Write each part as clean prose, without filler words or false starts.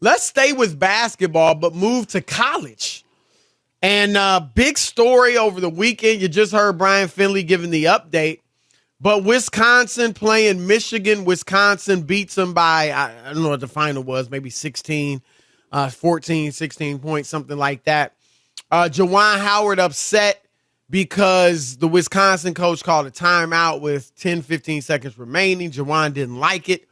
let's stay with basketball, but move to college. And big story over the weekend. You just heard Brian Finley giving the update. But Wisconsin playing Michigan. Wisconsin beats them by, I don't know what the final was, maybe 16, 14, 16 points, something like that. Juwan Howard upset because the Wisconsin coach called a timeout with 10, 15 seconds remaining. Juwan didn't like it.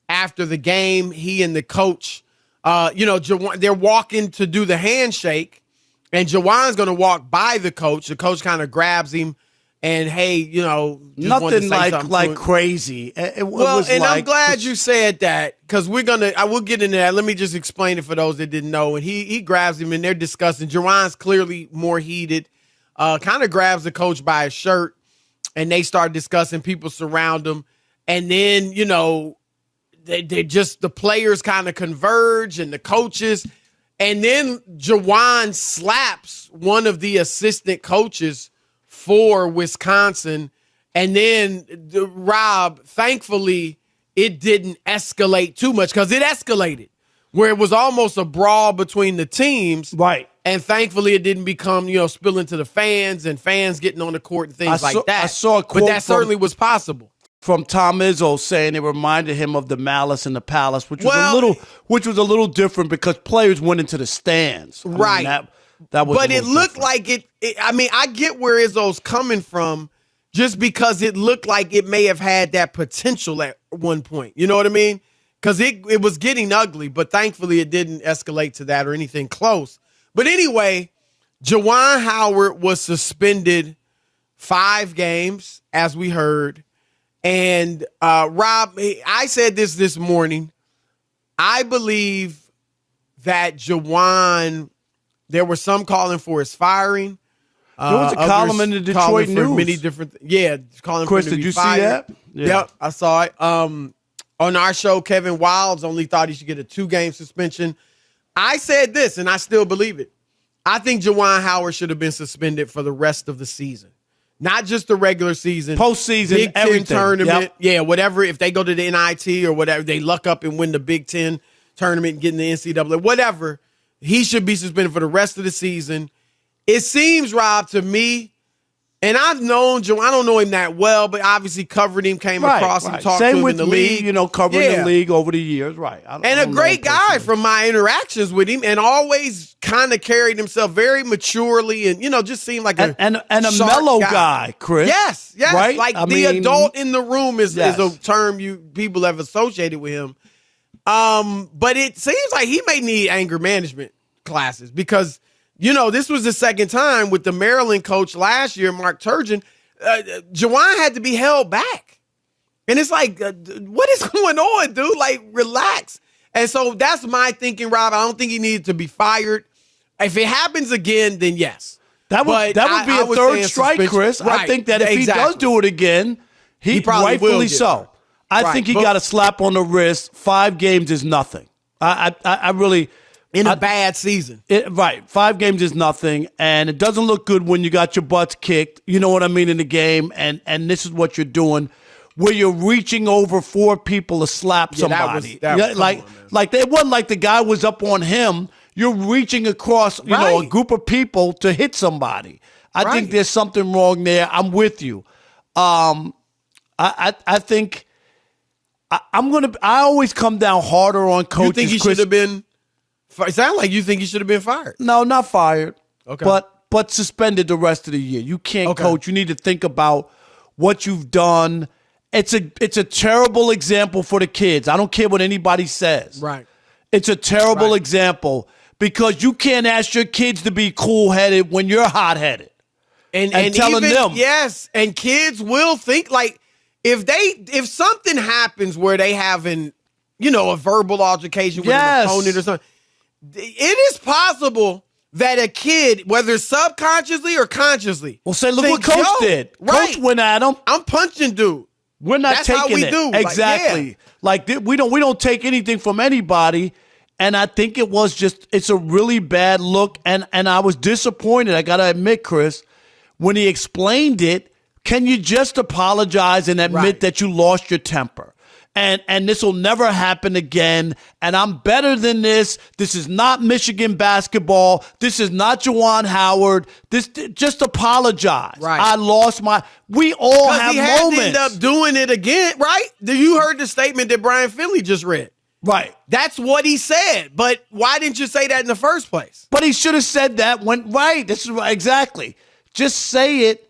After the game, he and the coach, Juwan, they're walking to do the handshake. And Juwan's going to walk by the coach. The coach kind of grabs him and, hey, nothing like crazy. It was and like, I'm glad you said that because I will get into that. Let me just explain it for those that didn't know. And he grabs him and they're discussing. Juwan's clearly more heated, kind of grabs the coach by his shirt and they start discussing. People surround him. And then, they just, the players kind of converge and the coaches. And then Juwan slaps one of the assistant coaches for Wisconsin. And then, Rob, thankfully, it didn't escalate too much because it escalated where it was almost a brawl between the teams. Right. And thankfully, it didn't become, spill into the fans and fans getting on the court and things like that. I saw a quote but that certainly was possible. From Tom Izzo saying it reminded him of the Malice in the Palace, which was a little different because players went into the stands. Right. That was. But it looked like it. I get where Izzo's coming from, just because it looked like it may have had that potential at one point. You know what I mean? Because it was getting ugly, but thankfully it didn't escalate to that or anything close. But anyway, Juwan Howard was suspended 5 games, as we heard. And, Rob, I said this morning. I believe that Juwan, there were some calling for his firing. There was a column in the Detroit News. Many different, calling Chris, for him to did be you fired. see that? Yeah. Yep, I saw it. On our show, Kevin Wildes only thought he should get a 2-game suspension. I said this, and I still believe it. I think Juwan Howard should have been suspended for the rest of the season. Not just the regular season. Postseason, Big Ten everything. tournament. Yep. Yeah, whatever. If they go to the NIT or whatever, they luck up and win the Big Ten tournament and get in the NCAA, whatever, he should be suspended for the rest of the season. It seems, Rob, to me, and I've known Joe, I don't know him that well, but obviously covered him, came across him, talked Same to him with in the me, league. Covering the league over the years, right. And a great guy from my interactions with him, and always kind of carried himself very maturely and, just seemed like a mellow guy, Chris. Yes, right? Like adult in the room is a term people have associated with him. But it seems like he may need anger management classes because, this was the second time with the Maryland coach last year, Mark Turgeon. Juwan had to be held back. And it's like, what is going on, dude? Like, relax. And so that's my thinking, Rob. I don't think he needed to be fired. If it happens again, then yes. That would be a third strike, Chris. Right. I think that if he does do it again, he rightfully so. I think he got a slap on the wrist. 5 games is nothing. I really... In a bad season. 5 games is nothing, and it doesn't look good when you got your butts kicked, you know what I mean, in the game, and this is what you're doing, where you're reaching over 4 people to slap somebody. Like it wasn't like the guy was up on him. You're reaching across, a group of people to hit somebody. I think there's something wrong there. I'm with you. I think I always come down harder on coaches. You think he should have been... It sounds like you think he should have been fired. No, not fired. Okay. But suspended the rest of the year. You can't coach. You need to think about what you've done. It's a terrible example for the kids. I don't care what anybody says. Right. It's a terrible example because you can't ask your kids to be cool-headed when you're hot-headed. And telling them. Yes, and kids will think like if something happens where they have a verbal altercation with an opponent or something, it is possible that a kid, whether subconsciously or consciously, will say, look what Coach did. Coach went at him. I'm punching dude. We're not taking it. Do. Exactly. We don't take anything from anybody. And I think it's a really bad look. And I was disappointed. I got to admit, Chris, when he explained it, can you just apologize and admit that you lost your temper? and this will never happen again, and I'm better than this. This is not Michigan basketball. This is not Juwan Howard. Just apologize. Right. I lost my. We all have he had moments. to end up doing it again, right? You heard the statement that Brian Finley just read. Right. That's what he said. But why didn't you say that in the first place? But he should have said that when right. This is right, exactly. Just say it,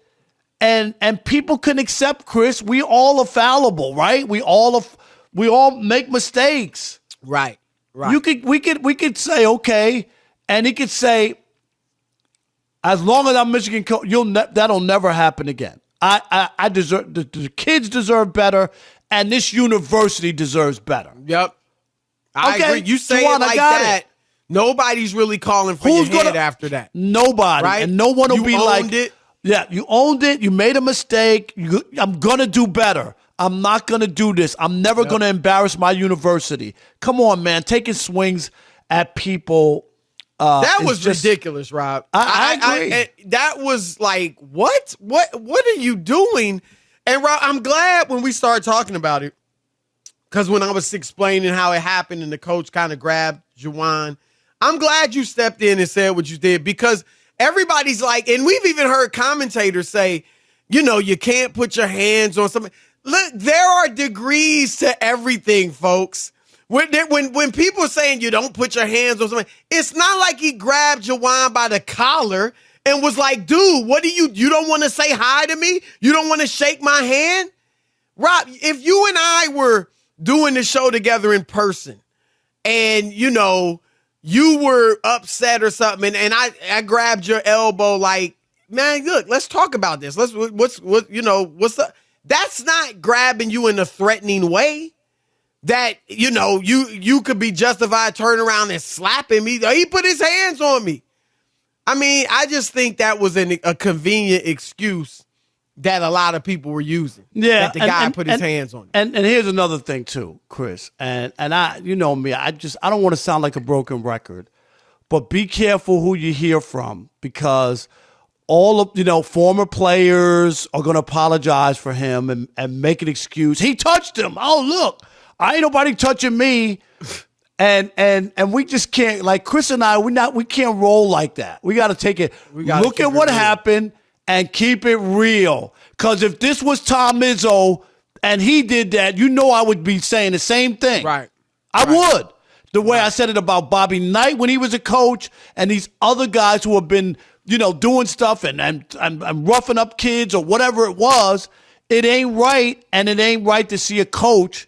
and people can accept, Chris. We all are fallible, right? We all make mistakes. Right. Right. We could say okay, and he could say, as long as I'm Michigan coach, that'll never happen again. I deserve the kids deserve better, and this university deserves better. Yep. I agree. You say Juwan, it like that. It. Nobody's really calling for your head after that. Nobody. Right? And no one will be like, it. Yeah, you owned it. You made a mistake. I'm going to do better. I'm not going to do this. I'm never going to embarrass my university. Come on, man. Taking swings at people. That was ridiculous, Rob. I agree. That was like, what? What are you doing? And Rob, I'm glad when we started talking about it. Because when I was explaining how it happened and the coach kind of grabbed Juwan, I'm glad you stepped in and said what you did, because everybody's like, and we've even heard commentators say, you can't put your hands on something. Look, there are degrees to everything, folks. When people are saying you don't put your hands on something, it's not like he grabbed Juwan by the collar and was like, dude, what do you don't want to say hi to me? You don't want to shake my hand? Rob, if you and I were doing the show together in person and, you were upset or something and I grabbed your elbow like, man, look, let's talk about this. What's up? That's not grabbing you in a threatening way that, you could be justified turning around and slapping me. He put his hands on me. I mean, I just think that was a convenient excuse that a lot of people were using. Yeah, that the guy put his hands on. And here's another thing too, Chris. And I, me, I don't want to sound like a broken record, but be careful who you hear from, because all of former players are going to apologize for him and make an excuse. He touched him. Oh, look, I ain't nobody touching me. And we just can't, like Chris and I, we can't roll like that. We got to take it. Look at what happened and keep it real. Because if this was Tom Izzo and he did that, I would be saying the same thing. Right. I would. The way I said it about Bobby Knight when he was a coach and these other guys who have been, doing stuff and roughing up kids or whatever it was, it ain't right. And it ain't right to see a coach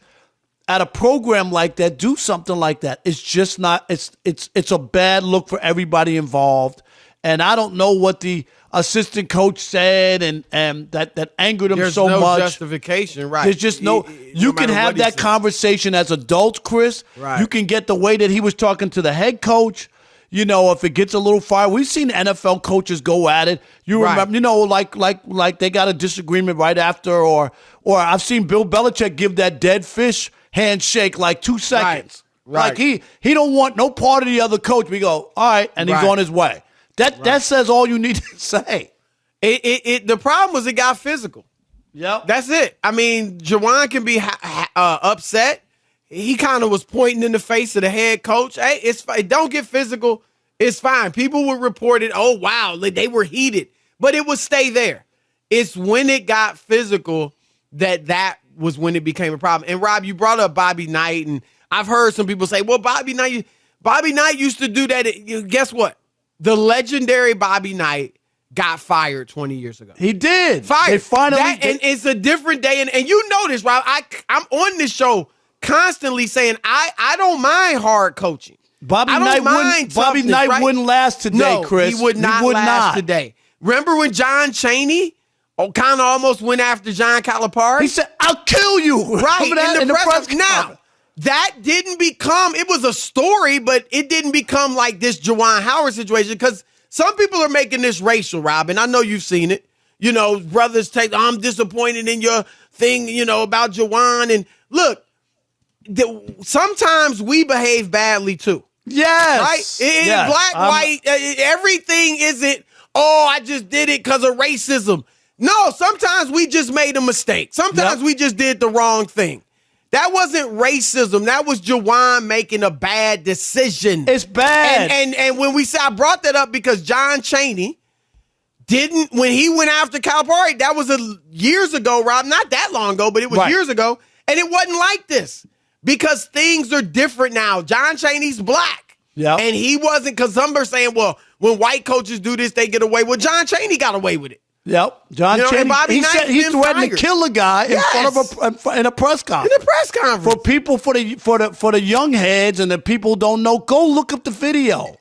at a program like that do something like that. It's just not, it's a bad look for everybody involved. And I don't know what the assistant coach said and that angered him so much. There's no justification, right? There's just you can have that conversation as adults, Chris. Right. You can get the way that he was talking to the head coach. If it gets a little fire, we've seen NFL coaches go at it. You remember, like they got a disagreement right after, or I've seen Bill Belichick give that dead fish handshake like 2 seconds. Right. Like he don't want no part of the other coach. We go, all right, and he's on his way. That says all you need to say. The problem was it got physical. Yep. That's it. I mean, Juwan can be upset. He kind of was pointing in the face of the head coach. Hey, don't get physical. It's fine. People would report it. Oh, wow, they were heated. But it would stay there. It's when it got physical that was when it became a problem. And, Rob, you brought up Bobby Knight, and I've heard some people say, well, Bobby Knight used to do that. Guess what? The legendary Bobby Knight got fired 20 years ago. He did. Fired. They finally and it's a different day. And you know this, Rob. I'm on this show constantly saying I don't mind hard coaching. Bobby Knight wouldn't last today, Chris. He would not last today. Remember when John Chaney kind of almost went after John Calipari? He said, I'll kill you. Right. In the press. Now, that didn't become, it was a story, but it didn't become like this Juwan Howard situation, because some people are making this racial, Rob, and I know you've seen it. Brothers I'm disappointed in your thing, about Juwan. And look, sometimes we behave badly too. Yes. Right? Black, white, everything isn't, I just did it because of racism. No, sometimes we just made a mistake. Sometimes we just did the wrong thing. That wasn't racism. That was Juwan making a bad decision. It's bad. And when I brought that up because John Chaney when he went after Calipari, that was years ago, Rob, not that long ago, but it was years ago, and it wasn't like this because things are different now. John Chaney's black. Yeah. And he wasn't, because some are saying, well, when white coaches do this, they get away with. John Chaney got away with it. Yep, John Chaney. He said he threatened to kill a guy in front of in a press conference. In a press conference. For people, for the young heads and the people who don't know, go look up the video.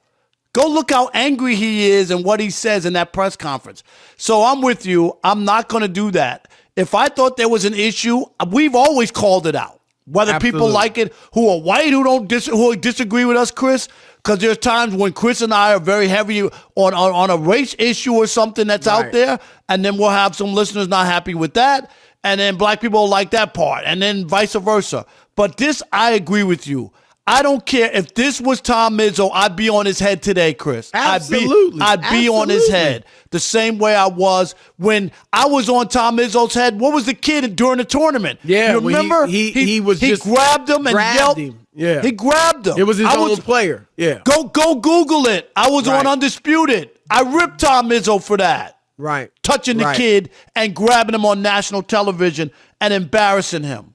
Go look how angry he is and what he says in that press conference. So I'm with you. I'm not going to do that. If I thought there was an issue, we've always called it out. Whether people like it, who are white, who disagree with us, Chris, because there's times when Chris and I are very heavy on a race issue or something that's out there, and then we'll have some listeners not happy with that, and then black people like that part, and then vice versa. But this, I agree with you. I don't care if this was Tom Izzo, I'd be on his head today, Chris. Absolutely. I'd be on his head the same way I was when I was on Tom Izzo's head. What was the kid during the tournament? Yeah, you remember? He grabbed him and yelled. Him. Yeah, he grabbed him. It was his own player. Yeah, go Google it. I was on Undisputed. I ripped Tom Izzo for that. Right, touching the kid and grabbing him on national television and embarrassing him.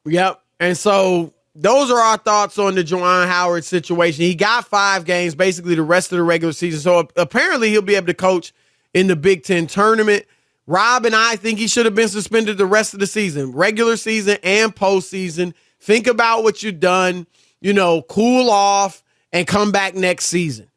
Yep, and so. Those are our thoughts on the Juwan Howard situation. He got 5 games, basically the rest of the regular season. So apparently he'll be able to coach in the Big Ten tournament. Rob and I think he should have been suspended the rest of the season, regular season and postseason. Think about what you've done, cool off and come back next season.